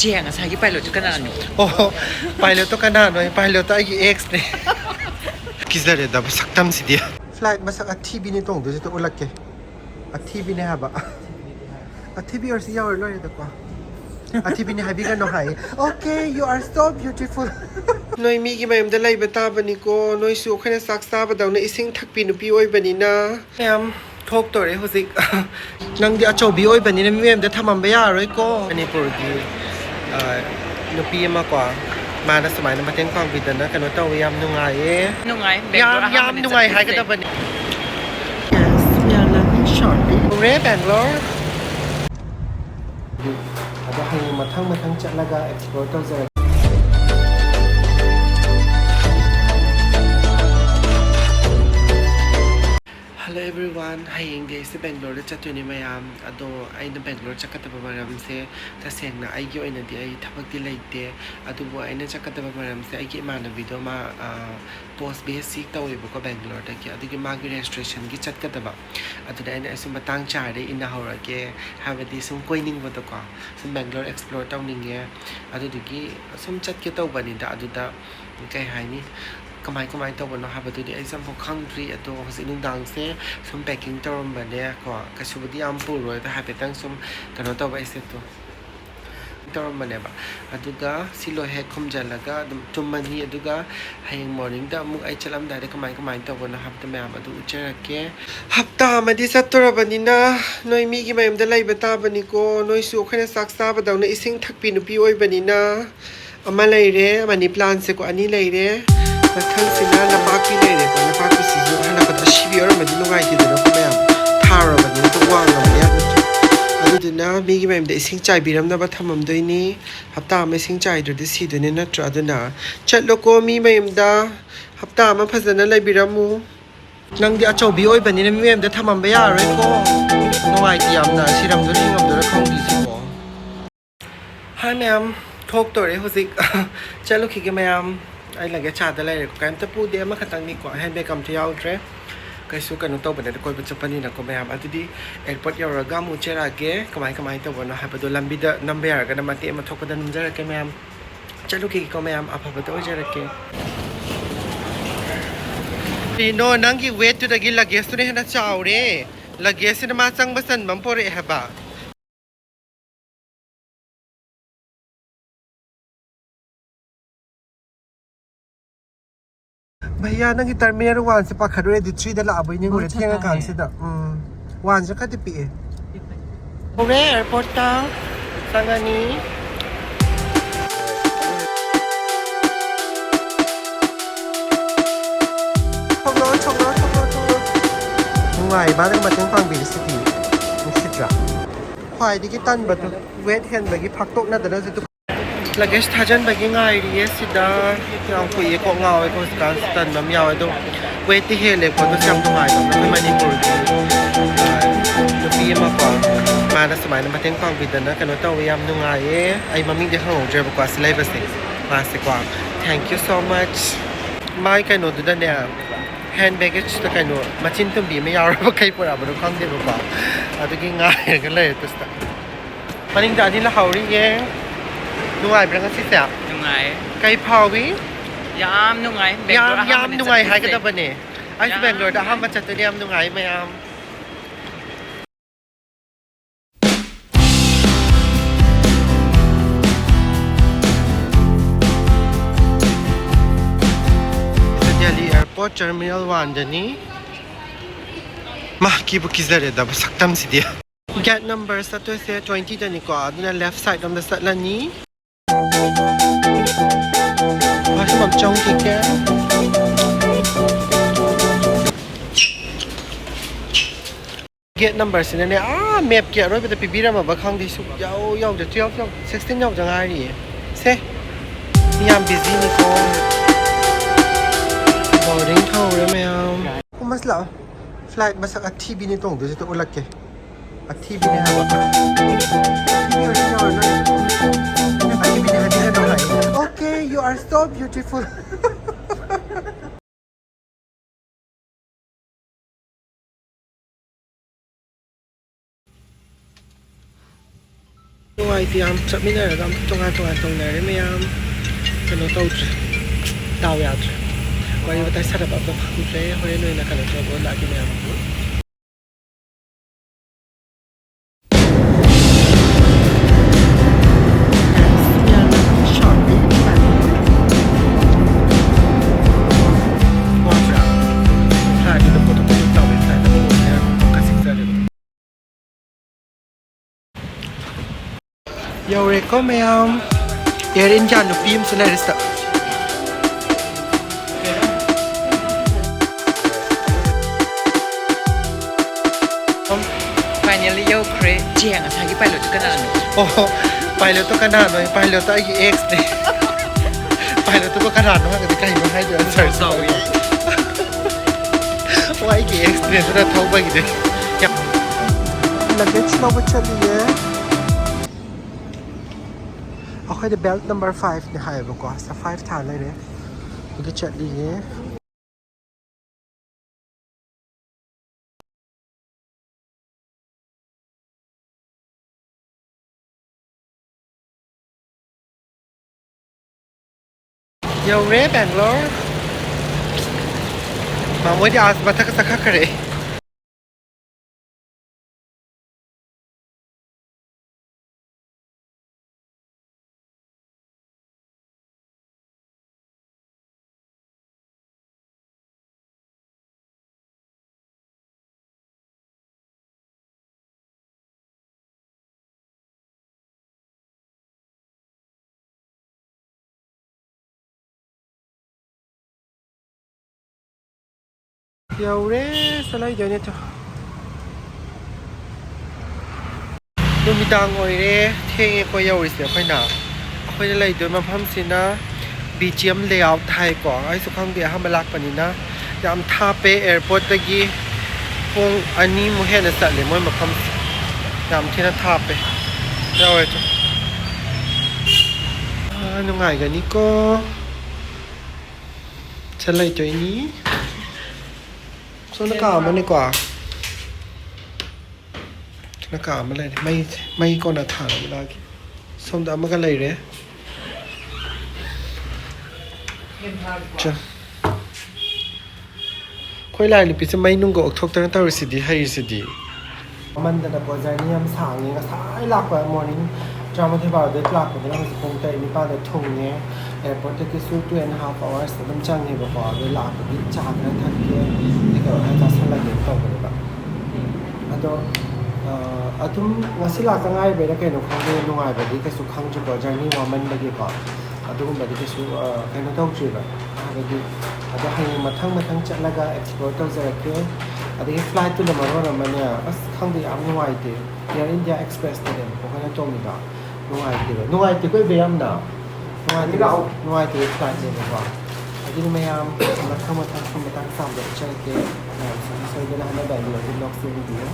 ꯆꯦꯡ ꯉꯁꯥꯏꯒꯤ ꯄꯥꯏꯂꯣꯠꯇꯨ ꯀꯅꯥꯅꯣ? ꯑꯣ ꯄꯥꯏꯂꯣꯠꯇꯣ ꯀꯅꯥꯅꯣ? ꯄꯥꯏꯂꯣꯠꯇꯣ ꯑꯩꯒꯤ ꯑꯦꯛꯁꯅꯦ. ꯀꯤꯖꯔꯦꯗꯕ ꯁꯛꯇꯝꯁꯤꯗꯤ. ꯐ꯭ꯂꯥꯏꯠ ꯃꯁꯛ ꯑꯊꯤꯕꯤꯅꯦ ꯇꯣꯡꯗꯣꯏꯁꯤꯗ ꯎꯠꯂꯛꯀꯦ. ꯑꯊꯤꯕꯤꯅꯦ ꯍꯥꯏꯕ. ꯑꯊꯤꯕꯤ ꯑꯣꯏꯔꯁꯨ ꯌꯥꯎꯔ ꯂꯣꯏꯔꯦꯗꯀꯣ. ꯑꯊꯤꯕꯤꯅꯦ ꯍꯥꯏꯕꯤꯒꯅꯣ ꯍꯥꯏꯌꯦ. ꯑꯣꯀꯦ ꯌꯨ ꯑꯥꯔ ꯁꯣ ꯕ꯭ꯌꯨꯇꯤꯐꯨꯜ. ꯅꯣꯏ ꯃꯤꯒꯤ ꯃꯌꯨꯝꯗ ꯂꯩꯕ ꯇꯥꯕꯅꯤꯀꯣ. ꯅꯣꯏꯁꯨ ꯑꯩꯈꯣꯏꯅ ꯆꯥꯛ ꯆꯥꯕꯗꯧꯅ ꯏꯁꯤꯡ ꯊꯛꯄꯤ ꯅꯨꯄꯤ ꯑꯣꯏꯕꯅꯤꯅ. ꯌꯥꯝ ꯊꯣꯛꯇꯣꯔꯦ ꯍꯧꯖꯤꯛ. ꯅꯪꯗꯤ ꯑꯆꯧꯕꯤ ꯑꯣꯏꯕꯅꯤꯅ ꯃꯤ ꯃꯌꯨꯝꯗ ꯊꯝꯃꯝꯕ ꯌꯥꯔꯔꯣꯏꯀꯣ. ꯃꯅꯤꯄꯨꯔꯒꯤ ꯅꯨꯄꯤ ꯑꯃ ꯀꯣ ꯃꯥꯅ ꯁꯨꯃꯥꯏꯅ ꯃꯇꯦꯡ ꯄꯥꯡꯕꯤꯗꯅ ꯀꯩꯅꯣ ꯇꯧꯋꯦ. ꯌꯥꯝ ꯅꯨꯡꯉꯥꯏꯌꯦ. ꯅꯨꯡꯉꯥꯏ. ꯌꯥꯝ ꯅꯨꯡꯉꯥꯏ ꯍꯥꯏꯒꯗꯕꯅꯤ. Yes, we are leaving shortly. Banglore. ꯑꯗꯣ ꯍꯌꯦꯡ ꯃꯊꯪ ꯆꯠꯂꯒ ꯑꯦꯛꯁꯄ꯭ꯂꯣꯔ ꯇꯧꯖꯔꯒꯦ. Hello everyone, hayeng day se Bangalore chatuni mayam ado aina Bangalore chakataba maramse tasengna aigi oinadi ai thabakti leite adubu aina chakataba maramse aigi imanabido ma post basic taweba ko Bangalore da ki adigi magi registration gi chatkataba aduda aina asum batang chare ina horage habadi sum koining bodo ko sum Bangalore explore tawninge adudigi sum chatke tawbani da aduda kai haini kamai tawbano habadudi ai sam khangri ado hosi nungdangse sum packing tawrambane ko kasubudi am puroi da habetang sum kano tawba iseto tawrambane ba aduga silo he khumjalaga tumani aduga hayeng morning da amuk ai chalam da kamai tawbano habta mayam adu ucherake hapta amadi sattorabanina noi mi gi mayam da laiba tabani ko noi su khana sak sabadawna ising thakpi nupi oibanina ama leire mani plan se ko ani leire ꯃꯊꯪꯁꯤꯅ ꯅꯄꯥꯛꯄꯤ ꯂꯩꯔꯦꯀꯣ ꯅꯄꯥꯛꯄꯤꯁꯤꯁꯨ ꯍꯜꯂꯛꯄꯗ ꯑꯁꯤꯕꯤ ꯑꯣꯏꯔꯝꯃꯗꯤ ꯅꯨꯡꯉꯥꯏꯇꯦꯗꯅꯀꯣ ꯃꯌꯥꯝ ꯊꯥꯔꯕꯅꯤꯅ ꯋꯥꯡꯉꯕꯅꯤ ꯌꯥꯝꯅ ꯑꯗꯨꯗꯨꯅ ꯃꯤꯒꯤ ꯃꯌꯨꯝꯗ ꯏꯁꯤꯡ ꯆꯥꯏꯕꯤꯔꯝꯅꯕ ꯊꯝꯃꯝꯗꯣꯏꯅꯤ ꯍꯞꯇꯥ ꯑꯃ ꯏꯁꯤꯡ ꯆꯥꯏꯗ꯭ꯔꯗꯤ ꯁꯤꯗꯣꯏꯅꯤ ꯅꯠꯇ꯭ꯔꯥ ꯑꯗꯨꯅ ꯆꯠꯂꯣꯀꯣ ꯃꯤ ꯃꯌꯨꯝꯗ ꯍꯞꯇꯥ ꯑꯃ ꯐꯖꯅ ꯂꯩꯕꯤꯔꯝꯃꯨ ꯅꯪꯗꯤ ꯑꯆꯧꯕꯤ ꯑꯣꯏꯕꯅꯤꯅ ꯃꯤ ꯃꯌꯨꯝꯗ ꯊꯝꯃꯝꯕ ꯌꯥꯔꯔꯣꯏꯀꯣ ꯅꯨꯡꯉꯥꯏꯇꯦ ꯌꯥꯝꯅ ꯁꯤꯔꯝꯗꯣꯏꯔ ꯍꯤꯡꯉꯝꯗꯣꯏꯔ ꯈꯪꯗꯦꯁꯤꯀꯣ ꯍꯥꯏ ꯃꯌꯥꯝ ꯊꯣꯛꯇꯣꯔꯦ ꯍꯧꯖꯤꯛ ꯆꯠꯂꯨꯈꯤꯒꯦ ꯃꯌꯥꯝ ꯑꯩ ꯂꯒꯦ ꯆꯥꯗ ꯂꯩꯔꯦꯀꯣ ꯀꯩꯝꯇ ꯄꯨꯗꯦ ꯑꯃꯈꯛꯇꯪꯅꯤꯀꯣ ꯍꯦꯟꯕꯦꯛ ꯑꯝꯇ ꯌꯥꯎꯗ꯭ꯔꯦ ꯀꯩꯁꯨ ꯀꯩꯅꯣ ꯇꯧꯕꯅꯦ ꯀꯣꯏꯕ ꯆꯠꯄꯅꯤꯅꯀꯣ ꯃꯌꯥꯝ ꯑꯗꯨꯗꯤ ꯑꯦꯌꯔꯄꯣꯔꯠ ꯌꯧꯔꯒ ꯑꯃꯨꯛ ꯆꯦꯔꯛꯑꯒꯦ ꯀꯃꯥꯏ ꯇꯧꯕꯅꯣ ꯍꯥꯏꯕꯗꯣ ꯂꯝꯕꯤꯗ ꯅꯝꯕ ꯌꯥꯔꯒꯅ ꯃꯇꯦꯛ ꯑꯃ ꯊꯣꯛꯄꯗ ꯅꯝꯖꯔꯛꯀꯦ ꯃꯌꯥꯝ ꯆꯠꯂꯨꯈꯤꯒꯦꯀꯣ ꯃꯌꯥꯝ ꯑꯐꯕꯗ ꯑꯣꯏꯖꯔꯛꯀꯦ ꯀꯩꯅꯣ ꯅꯪꯒꯤ ꯋꯦꯠꯇꯨꯗꯒꯤ ꯂꯒꯦꯖꯇꯨꯅ ꯍꯦꯟꯅ ꯆꯥꯎꯔꯦ ꯂꯒꯦꯖꯁꯤꯅ ꯃꯥ ꯆꯪꯕ ꯆꯟꯕ ꯑꯃ ꯄꯣꯔꯛꯑꯦ ꯍꯥꯏꯕ भैया नंगी टर्मिनल 1 से पाखडुरेदि 3 दा लाबोय निंगुरे थेंगा कांसिदा 1 से खति पिए ओरे एयरपोर्ट ता संगनी 총로 नुंगाय बा नंग मतें पांगबि सिटी निसित्रा ख्वाइदिगि तनबदु वेट हेनबगि फाक्तोकनादना जतु लगेज थाजन बगी ngairiye sida yang kuye ko ngawe ko skan stan nam yawe do wait hele ko do sam ngai do Manipur nupi ma ko mana sumai na mateng pang bidana kano taw yam nungaye ai maming de hang driver ko asilai base ma se ko thank you so much mai kano do da ne hand baggage ta kano machin tum bi me yaw ba kai pura ba do khang de ba adu gi ngai ga le to sta maning da ni la hauri ye nungai bra nga si sa nungai kai phawi yam nungai yam nungai haigadabane ai su Bangalore da ahamba chatuni yam nungai mayam Delhi Airport Terminal 1 dani ma ki bu kizare da bu saktam sidi gate number sa to se 20 dani ko aduna left side dam da satlani Mam chong ki ke gate number sin ne map ke roi ba pibira ma ba khang di su yaw de 12 yaw 16 yaw jang ai ri se yam busy ni ko boarding thau re mayam masla flight masak athi bi ni tong de to ulak ke athi bi ne ha ba Okay, you are so beautiful. ꯐ꯭ꯂꯥꯏꯠꯇꯤ ꯌꯥꯝ ꯆꯠꯃꯤꯟꯅꯔꯒ ꯇꯣꯉꯥꯟ ꯇꯣꯡꯅꯔꯦ ꯃꯌꯥꯝ ꯀꯩꯅꯣ ꯇꯧꯗ꯭ꯔꯦ ꯗꯥꯎ ꯌꯥꯗ꯭ꯔꯦ ꯋꯥꯔꯤ ꯋꯥꯇꯥꯏ ꯁꯥꯟꯅꯕ ꯑꯝꯇ ꯐꯪꯗ꯭ꯔꯦ ꯍꯣꯔꯦꯟ ꯑꯣꯏꯅ ꯀꯩꯅꯣ ꯇꯧꯕ ꯂꯥꯛꯀꯦ ꯃꯌꯥꯝ 여우레코 매ям 에어인디아 누피 임수 내렸어 finally yaukhre jeng asagi pilot kanano 어 파일럿도 가나노 파일럿도 아기 엑스네 파일럿도 가나노 하는데 가이노 하이드 안서 sorry 와 이게 엑스네들아 타오박이네 야 luggage 너무 찰리에 ꯑꯩꯈꯣꯏꯗ ꯕꯦꯜꯠ ꯅꯝꯕꯔ 5ꯅꯦ ꯍꯥꯏꯌꯦꯕꯀꯣ 5 ꯊꯥ ꯂꯩꯔꯦ ꯑꯗꯨ ꯆꯠꯂꯤꯌꯦ 여우레 뱅글로르 마모디 아스바타가 사카카레 여우레 살라이더네 또 누미당 오이레 ꯊꯦꯡꯉꯦ ꯀꯣ ꯌꯧꯔꯤꯁꯦ ꯑꯩꯈꯣꯏꯅ ꯂꯩꯗꯣꯏ ꯃꯐꯝꯁꯤꯅ BGM layout ꯍꯥꯏꯀꯣ ꯑꯩꯁꯨ ꯈꯪꯗꯦ ꯑꯍꯥꯟꯕ ꯂꯥꯛꯄꯅꯤꯅ ꯌꯥꯝ ꯊꯥꯞꯄꯦ ꯑꯦꯌꯔꯄꯣꯔꯠꯇꯒꯤ ꯄꯨꯡ 2ꯃꯨꯛ ꯍꯦꯟꯅ ꯆꯠꯂꯦ ꯃꯣꯏ ꯃꯐꯝꯁꯦ ꯌꯥꯝ ꯊꯤꯅ ꯊꯥꯞꯄꯦ ꯌꯧꯔꯦ ꯇꯣ ꯅꯨꯡꯉꯥꯏꯒꯅꯤꯀꯣ ꯆꯠꯂꯩꯗꯣꯏꯅꯤ ꯁꯣꯝꯗ ꯀꯥ ꯑꯃꯅꯤꯀꯣ ꯁꯣꯝꯗ ꯀꯥ ꯑꯃ ꯂꯩꯔꯦ ꯃꯩ ꯀꯣꯟꯅ ꯊꯥꯔꯒ ꯂꯥꯛꯒꯦ ꯁꯣꯝꯗ ꯑꯃꯒ ꯂꯩꯔꯦ ꯑꯩꯈꯣꯏ ꯂꯥꯏ ꯅꯨꯄꯤꯁꯦ ꯃꯩ ꯅꯨꯡꯒ ꯑꯣꯛꯊꯣꯛꯇꯅ ꯇꯧꯔꯤꯁꯤꯗꯤ ꯍꯩꯔꯤꯁꯤꯗꯤ ꯃꯃꯟꯗꯅꯀꯣ ꯖꯔꯅꯤ ꯌꯥꯝ ꯁꯥꯡꯉꯦ ꯉꯁꯥꯏ ꯂꯥꯛꯄ ꯃꯣꯔꯅꯤꯡ 12 ꯂꯥꯛꯄꯗꯨꯅꯍꯧꯖꯤꯛ ꯄꯨꯡ 9 ꯊꯨꯡꯉꯦ ꯑꯦꯌꯔꯄꯣꯔꯠꯇꯒꯤꯁꯨ 2.5 hours ꯑꯗꯨꯝ ꯆꯪꯉꯦꯕꯀꯣ ꯑꯗꯣ ꯂꯥꯛꯄꯗꯤ ꯆꯥ ꯈꯔ ꯊꯛꯀꯦ ꯑꯗꯨꯒ ꯈꯔ ꯆꯥꯁꯜꯂꯒꯦ ꯇꯧꯕꯅꯦꯕ ꯑꯗꯣ ꯑꯗꯨꯝ ꯉꯁꯤ ꯂꯥꯛꯇ ꯉꯥꯏꯔꯤꯕꯩꯔ ꯀꯩꯅꯣ ꯈꯪꯗꯦ ꯅꯨꯡꯉꯥꯏꯕꯗꯤ ꯀꯩꯁꯨ ꯈꯪꯗ꯭ꯔꯤꯀꯣ ꯖꯔꯅꯤ ꯋꯥꯃꯟꯕꯒꯤꯀꯣ ꯑꯗꯨꯒꯨꯝꯕꯗꯤ ꯀꯩꯁꯨ ꯀꯩꯅꯣ ꯇꯧꯗ꯭ꯔꯤꯕ ꯍꯥꯏꯕꯗꯤ ꯑꯗꯣ ꯍꯌꯦꯡ ꯃꯊꯪ ꯆꯠꯂꯒ ꯑꯦꯛꯁꯄ꯭ꯂꯣꯔ ꯇꯧꯖꯔꯛꯀꯦ ꯑꯗꯒꯤ ꯐ꯭ꯂꯥꯏꯠꯇꯨꯅ ꯃꯔꯣꯟ ꯑꯃꯅꯦ ꯑꯁ ꯈꯪꯗꯦ ꯌꯥꯝ ꯅꯨꯡꯉꯥꯏꯇꯦ ꯏꯌꯔ ꯏꯟꯗꯤꯌꯥ ꯑꯦꯛꯁꯄ꯭ꯔꯦꯁꯇꯅꯦꯕ ꯑꯩꯈꯣꯏꯅ ꯇꯣꯡꯉꯤꯗꯣ ꯅꯨꯡꯉꯥꯏꯇꯦꯀꯣ ꯏꯕꯦ ꯌꯥꯝꯅ ꯅꯨꯡꯉꯥꯏꯇꯦ ꯐ꯭ꯂꯥꯏꯠꯅꯦꯕꯀꯣ ꯑꯗꯨꯅ ꯃꯌꯥꯝ ꯃꯊꯪ ꯃꯇꯥꯡ ꯆꯥꯝꯗ ꯎꯠꯆꯔꯛꯀꯦ ꯃꯌꯥꯝꯁꯤꯡ ꯁꯣꯏꯗꯅ ꯍꯥꯟꯅ ꯕꯦꯡꯒꯂꯣꯔꯒꯤ ꯕ꯭ꯂꯣꯒꯁꯦ ꯌꯦꯡꯕꯤꯌꯨ